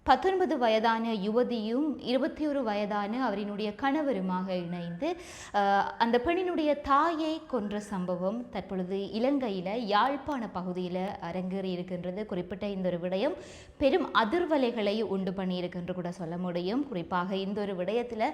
19 வயதான யுவதியும் 21 வயதான அவரினுடைய கணவருமாக இணைந்து அந்த பெண்ணினுடைய தாயை கொன்ற சம்பவம் தற்பொழுது இலங்கையில் யாழ்ப்பாண பகுதியில் அரங்கேறி இருக்கின்றது. குறிப்பிட்ட இந்த ஒரு விடயம் பெரும் அதிர்வலைகளை உண்டு பண்ணியிருக்கின்ற கூட சொல்ல முடியும். குறிப்பாக இந்த ஒரு விடயத்தில்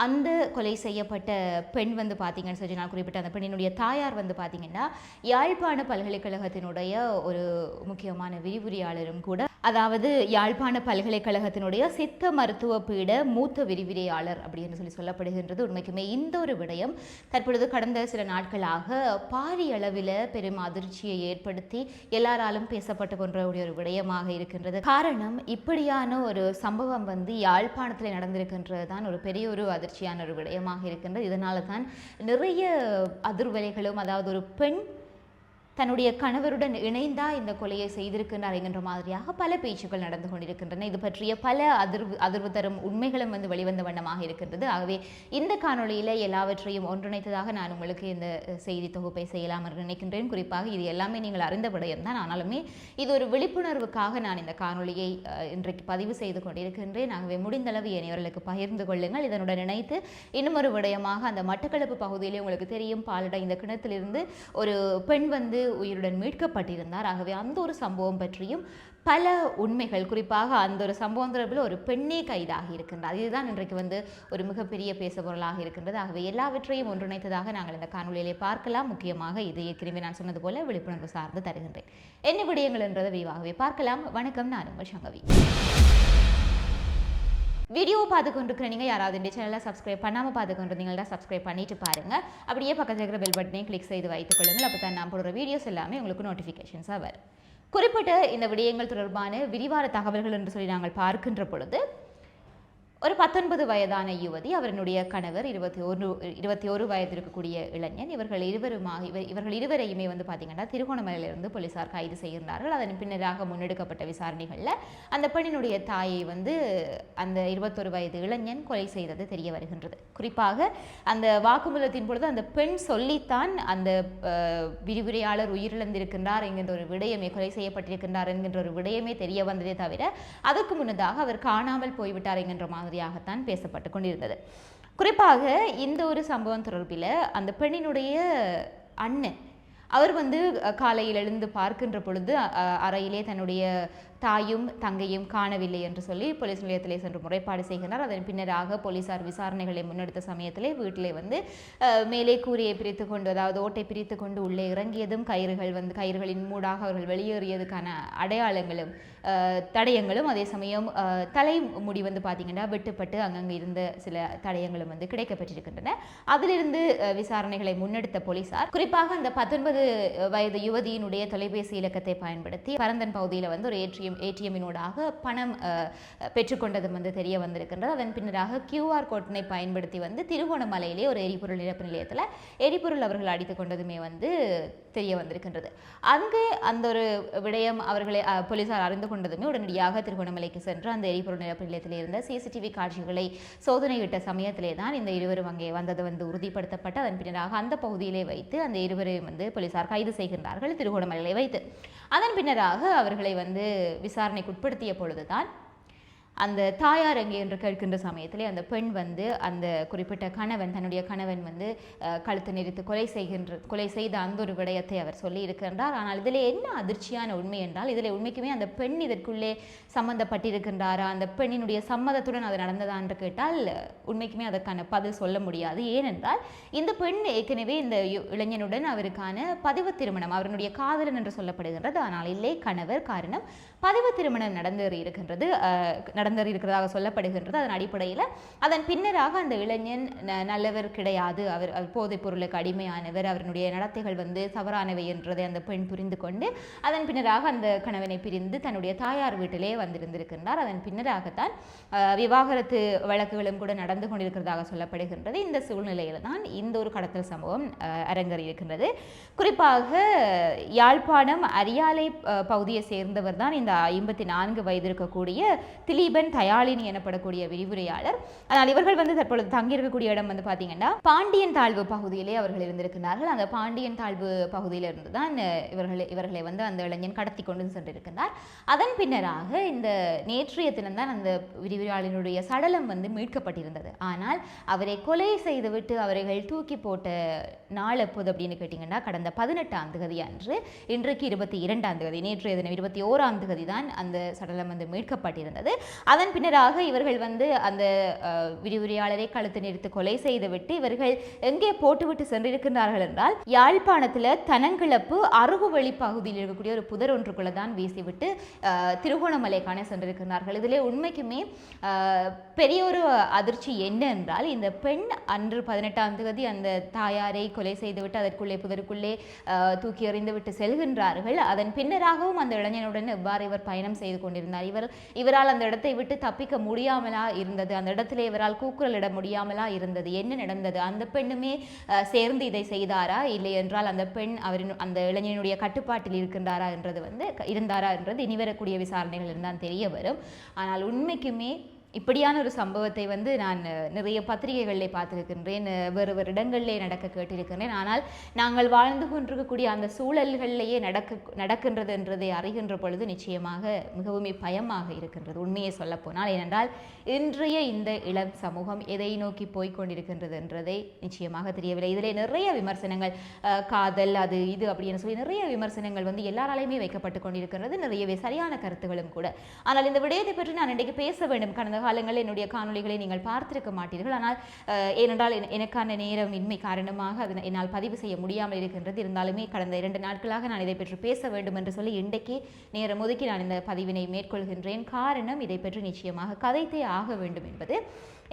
அந்த கொலை செய்யப்பட்ட பெண் பார்த்தீங்கன்னு சொல்லி நான் குறிப்பிட்ட அந்த பெண்ணினுடைய தாயார் பார்த்தீங்கன்னா யாழ்ப்பாண பல்கலைக்கழகத்தினுடைய ஒரு முக்கியமான விரிவுரையாளரும் கூட, அதாவது யாழ்ப்பாண பல்கலைக்கழகத்தினுடைய சித்த மருத்துவ பீட மூத்த விரிவுரையாளர் அப்படின்னு சொல்லப்படுகின்றது. உண்மைக்குமே இந்த ஒரு விடயம் தற்பொழுது கடந்த சில நாட்களாக பாரிய அளவில் பெரும் அதிர்ச்சியை ஏற்படுத்தி எல்லாராலும் பேசப்பட்டு கொண்ட ஒரு விடயமாக இருக்கின்றது. காரணம், இப்படியான ஒரு சம்பவம் யாழ்ப்பாணத்தில் நடந்திருக்கின்றது தான் ஒரு பெரிய ஒரு அதிர்ச்சியான ஒரு விடயமாக இருக்கின்றது. இதனால தான் நிறைய அதிர்வலைகளும், அதாவது ஒரு பெண் தன்னுடைய கணவருடன் இணைந்தா இந்த கொலையை செய்திருக்கின்றார் என்கின்ற மாதிரியாக பல பேச்சுக்கள் நடந்து கொண்டிருக்கின்றன. இது பற்றிய பல அதிர்வு தரும் உண்மைகளும் வெளிவந்த வண்ணமாக இருக்கின்றது. ஆகவே இந்த காணொலியில் எல்லாவற்றையும் ஒன்றிணைத்ததாக நான் உங்களுக்கு இந்த செய்தி தொகுப்பை செய்யலாம் என்று நினைக்கின்றேன். குறிப்பாக இது எல்லாமே நீங்கள் அறிந்த விடயம் தான், ஆனாலுமே இது ஒரு விழிப்புணர்வுக்காக நான் இந்த காணொலியை இன்றைக்கு பதிவு செய்து கொண்டிருக்கின்றேன். ஆகவே முடிந்தளவு இணையவர்களுக்கு பகிர்ந்து கொள்ளுங்கள். இதனுடன் இணைத்து இன்னும் ஒரு விடயமாக, அந்த மட்டக்களப்பு பகுதியிலே உங்களுக்கு தெரியும், பாலடை இந்த கிணத்திலிருந்து ஒரு பெண் உயிருடன் மீட்கப்பட்டிருந்தார். ஆகவே அந்த ஒரு சம்பவம் பற்றியும் பல உண்மைகள், குறிப்பாக அந்த ஒரு சம்பவம் தொடர்பில் ஒரு பெண்ணே கைதாகி இருக்கின்றார். இதுதான் இன்றைக்கு ஒரு மிகப்பெரிய பேசுபொருளாக இருக்கின்றது. ஆகவே எல்லாவற்றையும் ஒன்றிணைத்ததாக நாங்கள் இந்த காணொலியிலே பார்க்கலாம். முக்கியமாக இது ஏற்கனவே நான் சொன்னது போல விழிப்புணர்வு சார்ந்து தருகின்றேன். என்ன விடயங்கள் என்றதை விரிவாகவே பார்க்கலாம். வணக்கம், நான் உங்கள் சங்கவி. வீடியோ பார்த்து கொண்டிருக்கிற நீங்கள் யாராவது இந்த சேனலை சப்ஸ்கிரைப் பண்ணாமல் பார்த்து கொண்டிருந்தீங்கன்னா சப்ஸ்கிரைப் பண்ணிட்டு பாருங்கள். அப்படியே பக்கத்தில் இருக்கிற பெல் பட்டனையும் கிளிக் செய்து வைத்துக் கொள்ளுங்கள். அப்போ தான் நான் போடுற வீடியோஸ் எல்லாமே உங்களுக்கு நோட்டிஃபிகேஷன்ஸாக வரும். குறிப்பிட்ட இந்த விடயங்கள் தொடர்பான விரிவான தகவல்கள் என்று சொல்லி நாங்கள் பார்க்கின்ற பொழுது, ஒரு 19 வயதான யுவதி, அவருடைய கணவர் 21 வயது இருக்கக்கூடிய இளைஞன், இவர்கள் இருவரையுமே பார்த்தீங்கன்னா திருகோணமலையிலிருந்து போலீசார் கைது செய்கிறார்கள். அதன் பின்னராக முன்னெடுக்கப்பட்ட விசாரணைகளில் அந்த பெண்ணினுடைய தாயை அந்த 21 வயது இளைஞன் கொலை செய்தது தெரிய வருகின்றது. குறிப்பாக அந்த வாக்குமூலத்தின் பொழுது அந்த பெண் சொல்லித்தான் அந்த விரிவுரையாளர் உயிரிழந்திருக்கின்றார் என்கின்ற ஒரு விடயமே, கொலை செய்யப்பட்டிருக்கின்றார் என்கின்ற ஒரு விடயமே தெரிய வந்ததே தவிர அதற்கு முன்னதாக அவர் காணாமல் போய்விட்டார் என்கின்ற மாதிரியாகத்தான் பேசப்பட்டு கொண்டிருந்தது. குறிப்பாக இந்த ஒரு சம்பவம் தொடர்பில் அந்த பெண்ணினுடைய அண்ணன், அவர் காலையில் எழுந்து பார்க்கின்ற பொழுது அறையிலே தன்னுடைய தாயும் தங்கையும் காணவில்லை என்று சொல்லி போலீஸ் நிலையத்திலே சென்று முறைப்பாடு செய்கிறார். அதன் பின்னராக போலீசார் விசாரணைகளை முன்னெடுத்த சமயத்திலே வீட்டிலே மேலே கூரையை பிரித்து கொண்டு, அதாவது ஓட்டை பிரித்து கொண்டு உள்ளே இறங்கியதும் கயிறுகளின் மூடாக அவர்கள் வெளியேறியதுக்கான அடையாளங்களும் தடயங்களும், அதே சமயம் தலைமுடி பார்த்தீங்கன்னா வெட்டுப்பட்டு அங்கங்கே இருந்த சில தடயங்களும் கிடைக்கப்பட்டிருக்கின்றன. அதிலிருந்து விசாரணைகளை முன்னெடுத்த போலீசார் குறிப்பாக அந்த 19 வயது யுவதியினுடைய தொலைபேசி இலக்கத்தை பயன்படுத்தி பரந்தன் பகுதியில் ஒரு ஏடிஎம்மினூடாக பணம் பெற்றுக்கொண்டதும் தெரிய வந்திருக்கின்றது. அதன் பின்னராக QR கோட்டினை பயன்படுத்தி திருகோணமலையிலே ஒரு எரிபொருள் நிரப்பு நிலையத்தில் எரிபொருள் அவர்கள் அடித்துக் கொண்டதுமே தெரிய வந்திருக்கின்றது. அங்கு அந்த ஒரு விடயம் அவர்களை போலீசார் அறிந்து கொண்டதுமே உடனடியாக திருகோணமலைக்கு சென்று அந்த எரிபொருள் நிரப்பு நிலையத்தில் இருந்த சிசிடிவி காட்சிகளை சோதனையிட்ட சமயத்திலே தான் இந்த இருவரும் அங்கே வந்தது உறுதிப்படுத்தப்பட்டு, அதன் பின்னராக அந்த பகுதியிலே வைத்து அந்த இருவரையும் போலீசார் கைது செய்கின்றார்கள் திருகோணமலையை வைத்து. அதன் பின்னராக அவர்களை விசாரணைக்கு உட்படுத்திய பொழுதுதான் அந்த தாயார் எங்கே என்று கேட்கின்ற சமயத்திலே அந்த பெண் அந்த குறிப்பிட்ட கணவன், தன்னுடைய கணவன் கழுத்து நெரித்து கொலை செய்த அந்த ஒரு விடயத்தை அவர் சொல்லி இருக்கின்றார். ஆனால் இதில் என்ன அதிர்ச்சியான உண்மை என்றால், இதில் உண்மைக்குமே அந்த பெண் இதற்குள்ளே சம்பந்தப்பட்டிருக்கின்றாரா, அந்த பெண்ணினுடைய சம்மதத்துடன் அது நடந்ததா என்று கேட்டால் உண்மைக்குமே அதற்கான பதில் சொல்ல முடியாது. ஏனென்றால் இந்த பெண் ஏற்கனவே இந்த இளைஞனுடன் அவருக்கான பதிவு திருமணம், அவருடைய காதலன் என்று சொல்லப்படுகின்றது. ஆனால் இல்லை கணவர். காரணம், பதிவு திருமணம் நடந்திருக்கிறதாக சொல்லப்படுகின்றது. அதன் அடிப்படையில் அதன் பின்னராக அந்த இளைஞன் நல்லவர் கிடையாது, அவர் போதைப் பொருளுக்கு அடிமையானவர், அவருடைய நடத்தைகள் தவறானவை என்றதை அந்த பெண் புரிந்து கொண்டு அதன் பின்னராக அந்த கணவனை பிரிந்து தன்னுடைய தாயார் வீட்டிலே வந்திருந்திருக்கின்றார். அதன் பின்னராகத்தான் விவாகரத்து வழக்குகளும் கூட நடந்து கொண்டிருக்கிறதாக சொல்லப்படுகின்றது. இந்த சூழ்நிலையில் தான் இந்த ஒரு கடத்தல் சம்பவம் அரங்கேறியிருக்கின்றது. குறிப்பாக யாழ்ப்பாணம் அரியாலை பகுதியை சேர்ந்தவர் தான் இந்த 54 வயது இருக்கக்கூடிய திலீபன் திலீபன் தயாளினி எனப்படக்கூடிய விரிவுரையாளர். ஆனால் இவர்கள் வந்து தற்பொழுது தங்கியிருக்கக்கூடிய இடம் வந்து பார்த்தீங்கன்னா பாண்டியன் தாழ்வு பகுதியிலே அவர்கள் இருந்திருக்கிறார்கள். அந்த பாண்டியன் தாழ்வு பகுதியில் இருந்து தான் இவர்களை வந்து அந்த இளைஞன் கடத்தி கொண்டு சென்றிருக்கிறார். அதன் பின்னராக இந்த நேற்றைய தினம்தான் அந்த விரிவுரையாளனுடைய சடலம் வந்து மீட்கப்பட்டிருந்தது. ஆனால் அவரை கொலை செய்துவிட்டு அவர்கள் தூக்கி போட்ட நாள் எப்போது அப்படின்னு கேட்டிங்கன்னா கடந்த 18ஆம் தேதி அன்று. இன்றைக்கு 22ஆம் தேதி, நேற்றைய தினம் 21ஆம் தேதி தான் அந்த சடலம் வந்து மீட்கப்பட்டிருந்தது. அதன் பின்னராக இவர்கள் வந்து அந்த விரிவுரையாளரை கழுத்து நிறுத்து கொலை செய்துவிட்டு இவர்கள் எங்கே போட்டுவிட்டு சென்றிருக்கிறார்கள் என்றால் யாழ்ப்பாணத்தில் தனங்கிழப்பு அருகுவழி பகுதியில் இருக்கக்கூடிய ஒரு புதர் ஒன்றுக்குள்ள தான் வீசிவிட்டு திருகோணமலை காண சென்றிருக்கிறார்கள். இதிலே உண்மைக்குமே பெரிய ஒரு அதிர்ச்சி என்ன என்றால் இந்த பெண் அன்று 18ஆம் தேதி அந்த தாயாரை கொலை செய்துவிட்டு அதற்குள்ளே புதருக்குள்ளே தூக்கி எறிந்துவிட்டு செல்கின்றார்கள். அதன் பின்னராகவும் அந்த இளைஞனுடன் எவ்வாறு இவர் பயணம் செய்து கொண்டிருந்தார், இவரால் அந்த இடத்தை விட்டு தப்பிக்க முடியாமலா இருந்தது, அந்த இடத்திலே இவரால் கூக்குரலிட முடியாமலா இருந்தது, என்ன நடந்தது, அந்த பெண்ணுமே சேர்ந்து இதை செய்தாரா இல்லை என்றால் அந்த பெண் அந்த இளைஞனுடைய கட்டுப்பாட்டில் இருந்தாரா என்றது இனி வரக்கூடிய விசாரணைகள் தான் தெரிய வரும். ஆனால் உண்மைக்குமே இப்படியான ஒரு சம்பவத்தை வந்து நான் நிறைய பத்திரிகைகளில் பார்த்துருக்கின்றேன், வேறு வேறு இடங்களிலே நடக்க கேட்டிருக்கின்றேன். ஆனால் நாங்கள் வாழ்ந்து கொண்டிருக்கக்கூடிய அந்த சூழல்களிலேயே நடக்கின்றது என்றதை அறிகின்ற பொழுது நிச்சயமாக மிகவும் பயமாக இருக்கின்றது உண்மையை சொல்லப்போனால். ஏனென்றால் இன்றைய இந்த இளம் சமூகம் எதை நோக்கி போய்கொண்டிருக்கின்றது என்றதை நிச்சயமாக தெரியவில்லை. இதிலே நிறைய விமர்சனங்கள், காதல் அது இது அப்படின்னு சொல்லி நிறைய விமர்சனங்கள் வந்து எல்லாராலையுமே வைக்கப்பட்டு கொண்டிருக்கின்றது, நிறையவே சரியான கருத்துகளும் கூட. ஆனால் இந்த விடயத்தை பற்றி நான் இன்றைக்கு பேச வேண்டும். கடந்த காலங்களில் என்னுடைய காணொலிகளை நீங்கள் பார்த்திருக்க மாட்டீர்கள். ஆனால் ஏனென்றால் எனக்கான நேரம் இன்மை காரணமாக அதை என்னால் பதிவு செய்ய முடியாமல் இருக்கின்றது. இருந்தாலுமே கடந்த 2 நாட்களாக நான் இதை பற்றி பேச வேண்டும் என்று சொல்லி இன்றைக்கு நேரம் ஒதுக்கி நான் இந்த பதிவினை மேற்கொள்கின்றேன். காரணம் இதை பற்றி நிச்சயமாக கதைத்தே ஆக வேண்டும் என்பது.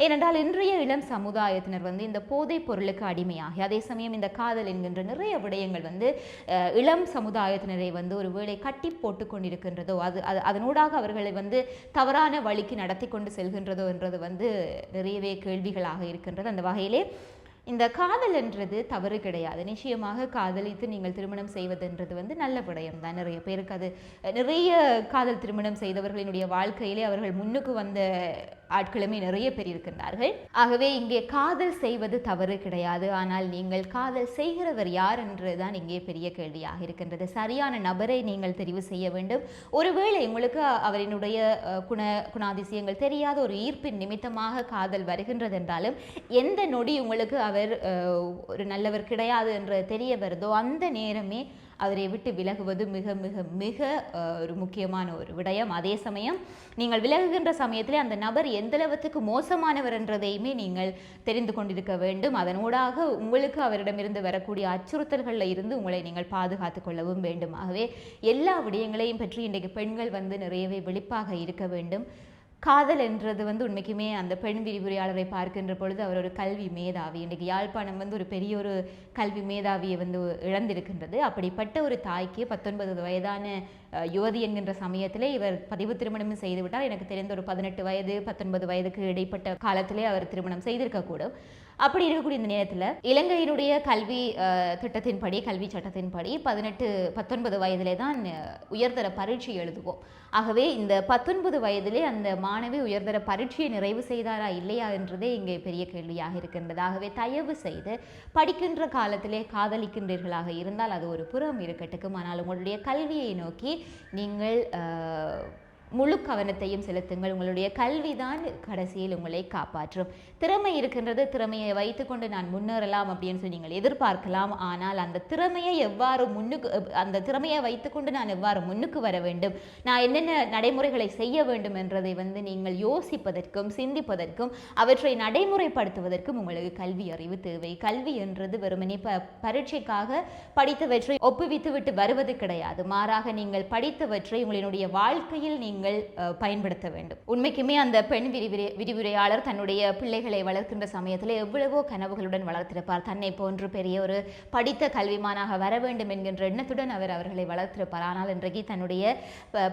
ஏனென்றால் இன்றைய இளம் சமுதாயத்தினர் வந்து இந்த போதைப் பொருளுக்கு அடிமையாகி அதே சமயம் இந்த காதல் என்கின்ற நிறைய விடயங்கள் வந்து இளம் சமுதாயத்தினரை வந்து ஒரு வேளை கட்டி போட்டு கொண்டிருக்கின்றதோ அதனூடாக அவர்களை வந்து தவறான வழிக்கு நடத்தி கொண்டு செல்கின்றதோ என்றது வந்து நிறையவே கேள்விகளாக இருக்கின்றது. அந்த வகையிலே இந்த காதல் என்றது தவறு கிடையாது. நிச்சயமாக காதலித்து நீங்கள் திருமணம் செய்வதுன்றது வந்து நல்ல விடயம் தான். நிறைய பேருக்கு அது நிறைய காதல் திருமணம் செய்தவர்களினுடைய வாழ்க்கையிலே அவர்கள் முன்னுக்கு வந்த ஆட்களுமே நிறைய பேர் இருக்கின்றார்கள். ஆகவே இங்கே காதல் செய்வது தவறு கிடையாது. ஆனால் நீங்கள் காதல் செய்கிறவர் யார் என்றுதான் இங்கே பெரிய கேள்வியாக இருக்கின்றது. சரியான நபரை நீங்கள் தெரிவு செய்ய வேண்டும். ஒருவேளை உங்களுக்கு அவரினுடைய குணாதிசயங்கள் தெரியாத ஒரு ஈர்ப்பின் நிமித்தமாக காதல் வருகின்றது என்றாலும் எந்த நொடி உங்களுக்கு அவர் ஒரு நல்லவர் கிடையாது என்று தெரிய வருதோ அந்த நேரமே அவரை விட்டு விலகுவது மிக மிக மிக ஒரு முக்கியமான ஒரு விடயம். அதே சமயம் நீங்கள் விலகுகின்ற சமயத்திலே அந்த நபர் எந்தளவுக்கு மோசமானவர் என்றதையுமே நீங்கள் தெரிந்து கொண்டிருக்க வேண்டும். அதனூடாக உங்களுக்கு அவரிடமிருந்து வரக்கூடிய அச்சுறுத்தல்களில் இருந்து உங்களை நீங்கள் பாதுகாத்து கொள்ளவும் வேண்டும். ஆகவே எல்லா விடயங்களையும் பற்றி இன்றைக்கு பெண்கள் வந்து நிறையவே விழிப்பாக இருக்க வேண்டும். காதல் என்றது வந்து உண்மைக்குமே அந்த பெண் விரிவுரையாளரை பார்க்கின்ற பொழுது அவர் ஒரு கல்வி மேதாவி. இன்றைக்கு யாழ்ப்பாணம் வந்து ஒரு பெரிய ஒரு கல்வி மேதாவியை வந்து இழந்திருக்கின்றது. அப்படிப்பட்ட ஒரு தாய்க்கு 19 வயதான யுவதி என்கின்ற சமயத்திலே இவர் பதிவு திருமணம் செய்துவிட்டார். எனக்கு தெரிந்த ஒரு 18 வயது 19 வயதுக்கு இடைப்பட்ட காலத்திலே அவர் திருமணம் செய்திருக்கக்கூடும். அப்படி இருக்கக்கூடிய இந்த நேரத்தில் இலங்கையினுடைய கல்வி திட்டத்தின்படி, கல்வி சட்டத்தின்படி 19 வயதிலே தான் உயர்தர பரீட்சை எழுதுவோம். ஆகவே இந்த 19 வயதிலே அந்த மாணவி உயர்தர பரீட்சையை நிறைவு செய்தாரா இல்லையா என்றதே இங்கே பெரிய கேள்வியாக இருக்கின்றது. ஆகவே தயவு செய்து படிக்கின்ற காலத்திலே காதலிக்கின்றீர்களாக இருந்தால் அது ஒரு புறம் இருக்கட்டுக்கும். ஆனால் உங்களுடைய கல்வியை நோக்கி நீங்கள் முழு கவனத்தையும் செலுத்துங்கள். உங்களுடைய கல்விதான் கடைசியில் உங்களை காப்பாற்றும். திறமை இருக்கின்றது, திறமையை வைத்துக்கொண்டு நான் முன்னேறலாம் அப்படின்னு சொல்லி நீங்கள் எதிர்பார்க்கலாம். ஆனால் அந்த திறமையை அந்த திறமையை வைத்துக்கொண்டு நான் எவ்வாறு முன்னுக்கு வர வேண்டும், நான் என்னென்ன நடைமுறைகளை செய்ய வேண்டும் என்றதை வந்து நீங்கள் யோசிப்பதற்கும் சிந்திப்பதற்கும் அவற்றை நடைமுறைப்படுத்துவதற்கும் உங்களுக்கு கல்வி அறிவு தேவை. கல்வி என்றது வெறுமனே பரீட்சைக்காக படித்தவற்றை ஒப்புவித்து விட்டு வருவது கிடையாது. மாறாக நீங்கள் படித்தவற்றை உங்களுடைய வாழ்க்கையில் நீங்கள் பயன்படுத்த வேண்டும். உண்மைக்குமே அந்த பெண் விரிவுரையாளர் தன்னுடைய பிள்ளைகளை வளர்க்கின்ற சமயத்தில் எவ்வளவோ கனவுகளுடன் வளர்த்திருப்பார். தன்னை போன்று பெரிய ஒரு படித்த கல்விமானாக வர வேண்டும் என்கின்ற எண்ணத்துடன் அவர்களை வளர்த்திருப்பார். ஆனால் இன்றைக்கு தன்னுடைய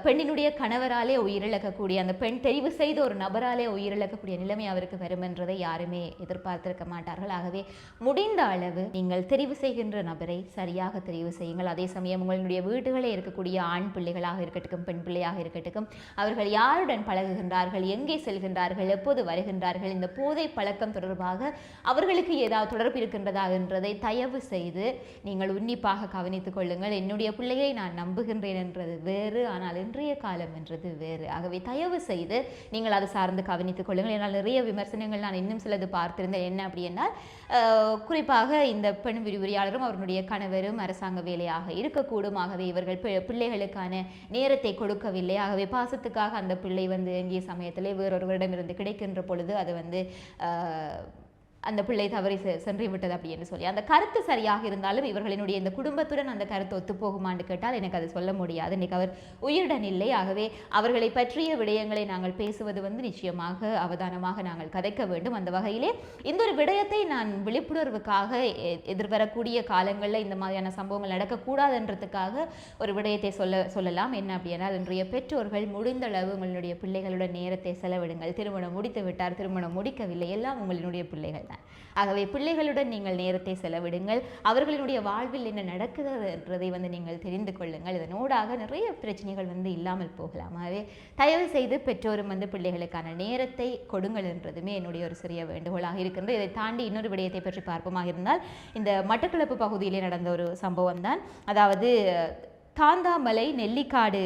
பெண்ணினுடைய கணவராலே உயிரிழக்கக்கூடிய, அந்த பெண் தெரிவு செய்த ஒரு நபராலே உயிரிழக்கக்கூடிய நிலைமை அவருக்கு வரும் என்றதை யாருமே எதிர்பார்த்திருக்க மாட்டார்கள். ஆகவே முடிந்த அளவு நீங்கள் தெரிவு செய்கின்ற நபரை சரியாக தெரிவு செய்யுங்கள். அதே சமயம் உங்களுடைய வீடுகளே இருக்கக்கூடிய ஆண் பிள்ளைகளாக இருக்கட்டும், பெண் பிள்ளையாக இருக்கட்டும், அவர்கள் யாருடன் பழகுகின்றார்கள், எங்கே செல்கின்றார்கள், எப்போது வருகின்றார்கள், இந்த போதை பழக்கம் தொடர்பாக அவர்களுக்கு ஏதாவது தொடர்பு இருக்கின்றதா என்றதை தயவு செய்து நீங்கள் உன்னிப்பாக கவனித்துக் கொள்ளுங்கள். என்னுடைய பிள்ளையை நான் நம்புகின்றேன் என்றது வேறு, ஆனால் இன்றைய காலம் என்றது வேறு. ஆகவே தயவு செய்து நீங்கள் அதை சார்ந்து கவனித்துக் கொள்ளுங்கள். என்னால் நிறைய விமர்சனங்கள் நான் இன்னும் சிலது பார்த்திருந்தேன். என்ன அப்படி என்றால், குறிப்பாக இந்த பெண் விரிவுரையாளரும் அவருடைய கணவரும் அரசாங்க வேலையாக இருக்கக்கூடும். ஆகவே இவர்கள் பிள்ளைகளுக்கான நேரத்தை கொடுக்கவில்லை. ஆகவே பாசத்துக்காக அந்த பிள்ளை வந்து எங்கிய சமயத்திலே வேறொருவரிடமிருந்து கிடைக்கின்ற பொழுது அது வந்து அந்த பிள்ளை தவறி சென்று விட்டது அப்படி என்று சொல்லி, அந்த கருத்து சரியாக இருந்தாலும் இவர்களினுடைய இந்த குடும்பத்துடன் அந்த கருத்து ஒத்துப்போகுமான்னு கேட்டால் எனக்கு அது சொல்ல முடியாது. இன்னைக்கு அவர் உயிருடன் இல்லை. ஆகவே அவர்களை பற்றிய விடயங்களை நாங்கள் பேசுவது வந்து நிச்சயமாக அவதானமாக நாங்கள் கதைக்க வேண்டும். அந்த வகையிலே இந்த ஒரு விடயத்தை நான் விழிப்புணர்வுக்காக எதிர்வரக்கூடிய காலங்களில் இந்த மாதிரியான சம்பவங்கள் நடக்கக்கூடாதுன்றதுக்காக ஒரு விடயத்தை சொல்லலாம். என்ன அப்படின்னா, இன்றைய பெற்றோர்கள் முடிந்தளவு உங்களுடைய பிள்ளைகளுடன் நேரத்தை செலவிடுங்கள். திருமணம் முடித்து விட்டார், திருமணம் முடிக்கவில்லை, எல்லாம் உங்களுடைய பிள்ளைகள். ஆகவே பிள்ளைகளுடன் நீங்கள் நேரத்தை செலவிடுங்கள். அவர்களுடைய வாழ்வில் என்ன நடக்குது என்றதை வந்து நீங்கள் தெரிந்து கொள்ளுங்கள். இதனோடாக நிறைய பிரச்சனைகள் வந்து இல்லாமல் போகலாம். ஆகவே தயவு செய்து பெற்றோரும் வந்து பிள்ளைகளுக்கான நேரத்தை கொடுங்கள் என்றதுமே என்னுடைய ஒரு சிறிய வேண்டுகோளாக இருக்கின்றது. இதை தாண்டி இன்னொரு விடயத்தை பற்றி பார்ப்போமாக இருந்தால், இந்த மட்டக்களப்பு பகுதியிலே நடந்த ஒரு சம்பவம் தான். அதாவது தாந்தாமலை நெல்லிக்காடு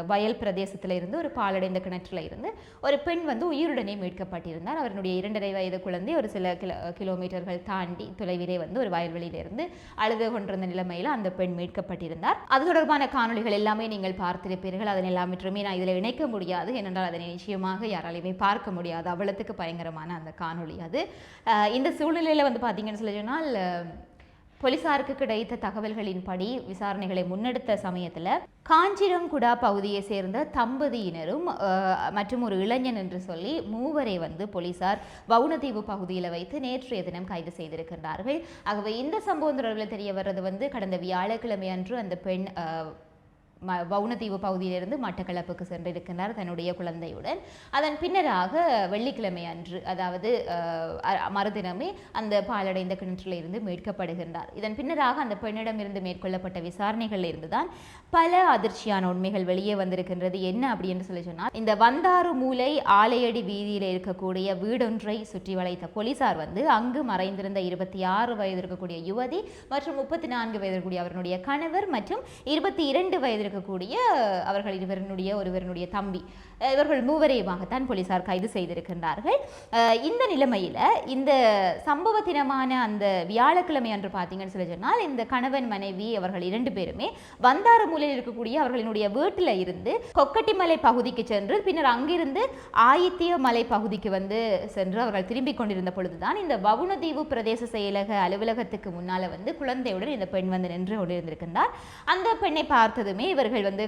வயல் பிரதேசத்தில் இருந்து ஒரு பாலடைந்த கிணற்றில் இருந்து ஒரு பெண் வந்து உயிருடனே மீட்கப்பட்டிருந்தார். அவருடைய 2.5 வயது குழந்தை ஒரு சில கிலோமீட்டர்கள் தாண்டி தொலைவிலே வந்து ஒரு வயல்வெளியிலிருந்து அழுது கொண்டிருந்த நிலைமையில் அந்த பெண் மீட்கப்பட்டிருந்தார். அது தொடர்பான காணொலிகள் எல்லாமே நீங்கள் பார்த்திருப்பீர்கள். அதன் எல்லாமே நான் இதில் இணைக்க முடியாது, ஏனென்றால் அதனை நிச்சயமாக யாராலையுமே பார்க்க முடியாது. அவ்வளவுக்கு பயங்கரமான அந்த காணொலி அது. இந்த சூழ்நிலையில் வந்து பார்த்தீங்கன்னு சொல்லி சொன்னால், போலீசாருக்கு கிடைத்த தகவல்களின்படி விசாரணைகளை முன்னெடுத்த சமயத்தில் காஞ்சிரங்குடா பகுதியை சேர்ந்த தம்பதியினரும் மற்றும் ஒரு இளைஞன் என்று சொல்லி 3 வரை வந்து போலீசார் வவுனதீவு பகுதியில் வைத்து நேற்றைய தினம் கைது செய்திருக்கின்றார்கள். ஆகவே இந்த சம்பவம் தொடர்பில் தெரிய வர்றது வந்து, கடந்த வியாழக்கிழமை அன்று அந்த பெண் வவுனதீவு பகுதியிலிருந்து மட்டக்களப்புக்கு சென்றிருக்கிறார் தன்னுடைய குழந்தையுடன். அதன் பின்னராக வெள்ளிக்கிழமை அன்று, அதாவது மறுதினமே அந்த பாலடைந்த கிணற்றில் இருந்து மீட்கப்படுகின்றார். இதன் பின்னராக அந்த பெண்ணிடமிருந்து மேற்கொள்ளப்பட்ட விசாரணைகளில் இருந்துதான் பல அதிர்ச்சியான உண்மைகள் வெளியே வந்திருக்கின்றது. என்ன அப்படின்னு சொல்லி சொன்னால், இந்த வந்தாறு மூலை ஆலையடி வீதியில் இருக்கக்கூடிய வீடொன்றை சுற்றி வளைத்த போலீசார் வந்து அங்கு மறைந்திருந்த 26 வயது இருக்கக்கூடிய யுவதி மற்றும் 34 வயது இருக்கக்கூடிய அவருடைய கணவர் மற்றும் 22 வயது இருக்கக்கூடிய அவர்கள் ஒருவருடைய தம்பி, இவர்கள் 3 வரையுமாகத்தான் போலீசார் கைது செய்திருக்கின்றார்கள். இந்த நிலைமையில இந்த சம்பவ தினமான அந்த வியாழக்கிழமை அன்று பார்த்தீங்கன்னு சொல்லி சொன்னால், இந்த கணவன் மனைவி அவர்கள் 2 பேருமே வந்தாறு மூலையில் இருக்கக்கூடிய அவர்களுடைய வீட்டில் இருந்து கொக்கட்டிமலை பகுதிக்கு சென்று பின்னர் அங்கிருந்து ஆயித்திய மலை பகுதிக்கு வந்து சென்று அவர்கள் திரும்பிக் கொண்டிருந்த பொழுதுதான் இந்த வவுனதீவு பிரதேச செயலக அலுவலகத்துக்கு முன்னால வந்து குழந்தையுடன் இந்த பெண் வந்து நின்று கொண்டிருந்திருக்கின்றார். அந்த பெண்ணை பார்த்ததுமே இவர்கள் வந்து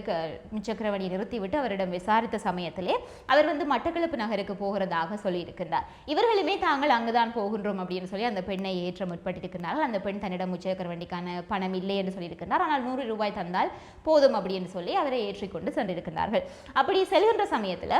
முச்சக்கரவண்டியை நிறுத்திவிட்டு அவரிடம் விசாரித்த சமயத்திலே அவர் வந்து மட்டக்களப்பு நகருக்கு போகிறதாக சொல்லியிருக்கின்றார். இவர்களுமே தாங்கள் அங்குதான் போகின்றோம் அப்படின்னு சொல்லி அந்த பெண்ணை ஏற்ற முற்பட்டிருக்கிறார்கள். அந்த பெண் தன்னிடம் முச்சக்கரவண்டிக்கான பணம் இல்லை என்று சொல்லியிருக்கிறார். ஆனால் 100 ரூபாய் தந்தால் போதும் அப்படின்னு சொல்லி அவரை ஏற்றிக்கொண்டு சென்றிருக்கிறார்கள். அப்படி செல்கின்ற சமயத்தில்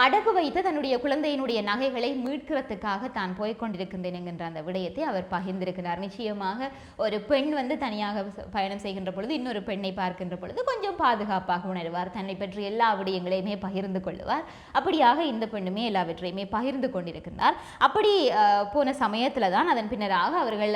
அடகு வைத்து தன்னுடைய குழந்தையினுடைய நகைகளை மீட்கிறதுக்காக தான் போய்கொண்டிருக்கின்றேன் என்கின்ற அந்த விடயத்தை அவர் பகிர்ந்திருக்கிறார். நிச்சயமாக ஒரு பெண் வந்து தனியாக பயணம் செய்கின்ற பொழுது இன்னொரு பெண்ணை பார்க்கின்ற பொழுது கொஞ்சம் பாதுகாப்பாக உணர்வார். தன்னை பற்றி எல்லா விடயங்களையுமே பகிர்ந்து கொள்வார். அப்படியாக இந்த பெண்ணுமே எல்லாவற்றையுமே பகிர்ந்து கொண்டிருக்கிறார். அப்படி போன சமயத்தில் தான் அதன் பின்னராக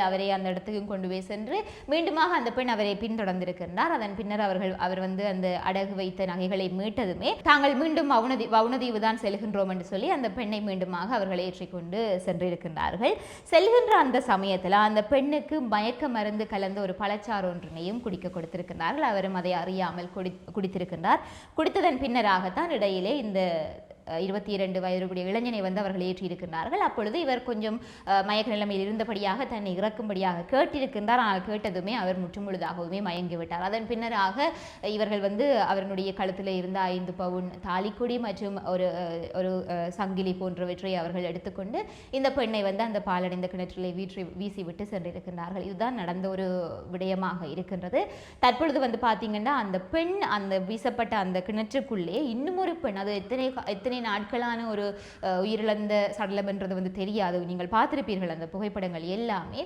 அவரை அந்த இடத்துக்கு கொண்டு போய் சென்று மீண்டுமாக அந்த பெண் அவரை பின்தொடர்ந்திருக்கின்றார். அதன் பின்னர் அவர் வந்து அந்த அடகு வைத்த நகைகளை மீட்டதுமே தாங்கள் மீண்டும் வவுனதீவு தான் செல்கின்றோம் என்று சொல்லி அந்த பெண்ணை மீண்டுமாக அவர்கள் ஏற்றிக்கொண்டு சென்றிருக்கின்றார்கள். செல்கின்ற அந்த சமயத்தில் அந்த பெண்ணுக்கு மயக்க மருந்து கலந்த ஒரு பழச்சாறு ஒன்றினையும் குடிக்க கொடுத்திருக்கிறார்கள். அவரும் அதை அறியாமல் குடித்திருக்கின்றார். குடித்ததன் பின்னராகத்தான் இடையிலே இந்த 22 வயதுடைய இளைஞனை வந்து அவர்கள் ஏற்றியிருக்கிறார்கள். அப்பொழுது இவர் கொஞ்சம் மயக்க நிலைமையில் இருந்தபடியாக தன்னை இறக்கும்படியாக கேட்டிருக்கின்றார். ஆனால் கேட்டதுமே அவர் முற்றுமுழுதாகவுமே மயங்கிவிட்டார். அதன் பின்னராக இவர்கள் வந்து அவருடைய கழுத்தில் இருந்த 5 பவுன் தாலிக்குடி மற்றும் ஒரு சங்கிலி போன்றவற்றை அவர்கள் எடுத்துக்கொண்டு இந்த பெண்ணை வந்து அந்த பாலடைந்த கிணற்றிலே வீசிவிட்டு சென்றிருக்கிறார்கள். இதுதான் நடந்த ஒரு விடயமாக இருக்கின்றது. தற்பொழுது வந்து பார்த்தீங்கன்னா அந்த பெண் அந்த வீசப்பட்ட அந்த கிணற்றுக்குள்ளே இன்னும் ஒரு பெண், அது எத்தனை எத்தனை நாட்களான ஒரு உயிரிழந்த சடலம்ன்றது வந்து தெரியாது. நீங்கள் பார்த்திருப்பீர்கள் அந்த புகைப்படங்கள் எல்லாமே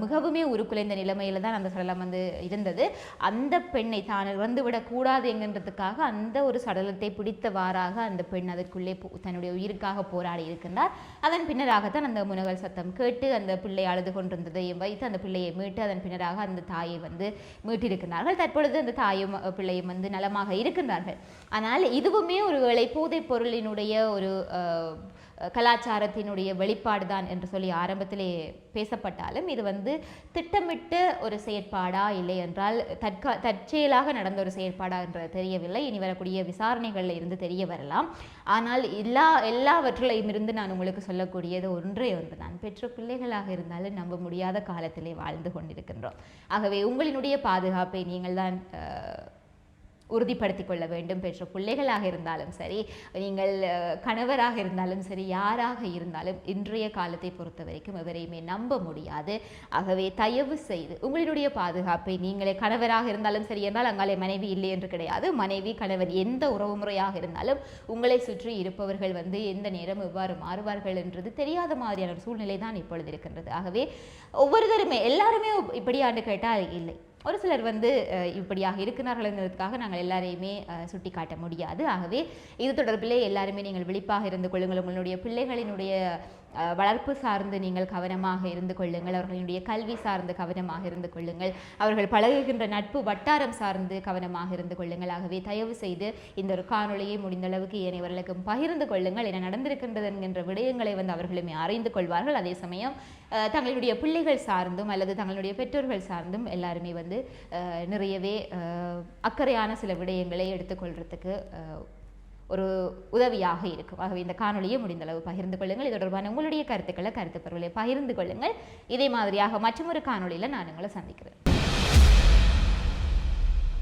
மிகவுமே உருக்குலைந்த நிலைமையில தான் அந்த சடலம் வந்து இருந்தது. அந்த பெண்ணை தான் இறந்துவிடக்கூடாது என்கின்றதுக்காக அந்த ஒரு சடலத்தை பிடித்தவாறாக அந்த பெண் அதற்குள்ளே தன்னுடைய உயிருக்காக போராடி இருக்கின்றார். அதன் பின்னராகத்தான் அந்த முனகல் சத்தம் கேட்டு அந்த பிள்ளை அழுது கொண்டிருந்ததையும் வைத்து அந்த பிள்ளையை மீட்டு அதன் பின்னராக அந்த தாயை வந்து மீட்டிருக்கிறார்கள். தற்பொழுது அந்த தாயும் பிள்ளையும் வந்து நலமாக இருக்கின்றார்கள். ஆனால் இதுவுமே ஒரு வேளை போதைப் பொருளினுடைய ஒரு கலாச்சாரத்தினுடைய வெளிப்பாடு தான் என்று சொல்லி ஆரம்பத்திலே பேசப்பட்டாலும் இது வந்து திட்டமிட்டு ஒரு செயற்பாடா இல்லை என்றால் தற்செயலாக நடந்த ஒரு செயற்பாடா என்று தெரியவில்லை. இனி வரக்கூடிய விசாரணைகளில் இருந்து தெரிய வரலாம். ஆனால் எல்லாவற்றிலையும் இருந்து நான் உங்களுக்கு சொல்லக்கூடியது ஒன்றே ஒன்று தான், பெற்ற பிள்ளைகளாக இருந்தாலும் நம்ப முடியாத காலத்திலே வாழ்ந்து கொண்டிருக்கின்றோம். ஆகவே உங்களினுடைய பாதுகாப்பை நீங்கள் தான் உறுதிப்படுத்திக் கொள்ள வேண்டும். பெற்ற பிள்ளைகளாக இருந்தாலும் சரி, நீங்கள் கணவராக இருந்தாலும் சரி, யாராக இருந்தாலும் இன்றைய காலத்தை பொறுத்த வரைக்கும் எவரையுமே நம்ப முடியாது. ஆகவே தயவு செய்து உங்களுடைய பாதுகாப்பை நீங்களே, கணவராக இருந்தாலும் சரி என்றால் அங்காலே மனைவி இல்லை என்று கிடையாது. மனைவி கணவர் எந்த உறவு முறையாக இருந்தாலும் உங்களை சுற்றி இருப்பவர்கள் வந்து எந்த நேரம் எவ்வாறு மாறுவார்கள் என்றது தெரியாத மாதிரியான ஒரு சூழ்நிலை தான் இப்பொழுது இருக்கின்றது. ஆகவே ஒவ்வொருத்தருமே எல்லாருமே இப்படியாண்டு கேட்டால் இல்லை, ஒரு சிலர் வந்து இப்படியாக இருக்கிறார்கள்ங்கிறதுக்காக நாங்கள் எல்லாரையுமே சுட்டி காட்ட முடியாது. ஆகவே இது தொடர்பிலே எல்லாருமே நீங்கள் விழிப்பாக இருந்து கொள்ளுங்கள். உங்களுடைய பிள்ளைகளினுடைய வளர்ப்பு சார்ந்து நீங்கள் கவனமாக இருந்து கொள்ளுங்கள். அவர்களுடைய கல்வி சார்ந்து கவனமாக இருந்து கொள்ளுங்கள். அவர்கள் பழகுகின்ற நட்பு வட்டாரம் சார்ந்து கவனமாக இருந்து கொள்ளுங்கள். ஆகவே தயவு செய்து இந்த ஒரு காணொலியை முடிந்த அளவுக்கு ஏனையவர்களுக்கும் பகிர்ந்து கொள்ளுங்கள். என்ன நடந்திருக்கின்றது என்கின்ற விடயங்களை வந்து அவர்களுமே அறிந்து கொள்வார்கள். அதே சமயம் தங்களுடைய பிள்ளைகள் சார்ந்தும் அல்லது தங்களுடைய பெற்றோர்கள் சார்ந்தும் எல்லாருமே வந்து நிறையவே அக்கறையான சில விடயங்களை எடுத்துக்கொள்றதுக்கு ஒரு உதவியாக இருக்கும். ஆகவே இந்த காணொலியை முடிந்தளவு பகிர்ந்து கொள்ளுங்கள். இது தொடர்பான உங்களுடைய கருத்துக்களை கருத்து பரவலை பகிர்ந்து கொள்ளுங்கள். இதே மாதிரியாக மற்றொரு காணொலியில் நான் உங்களை சந்திக்கிறேன்.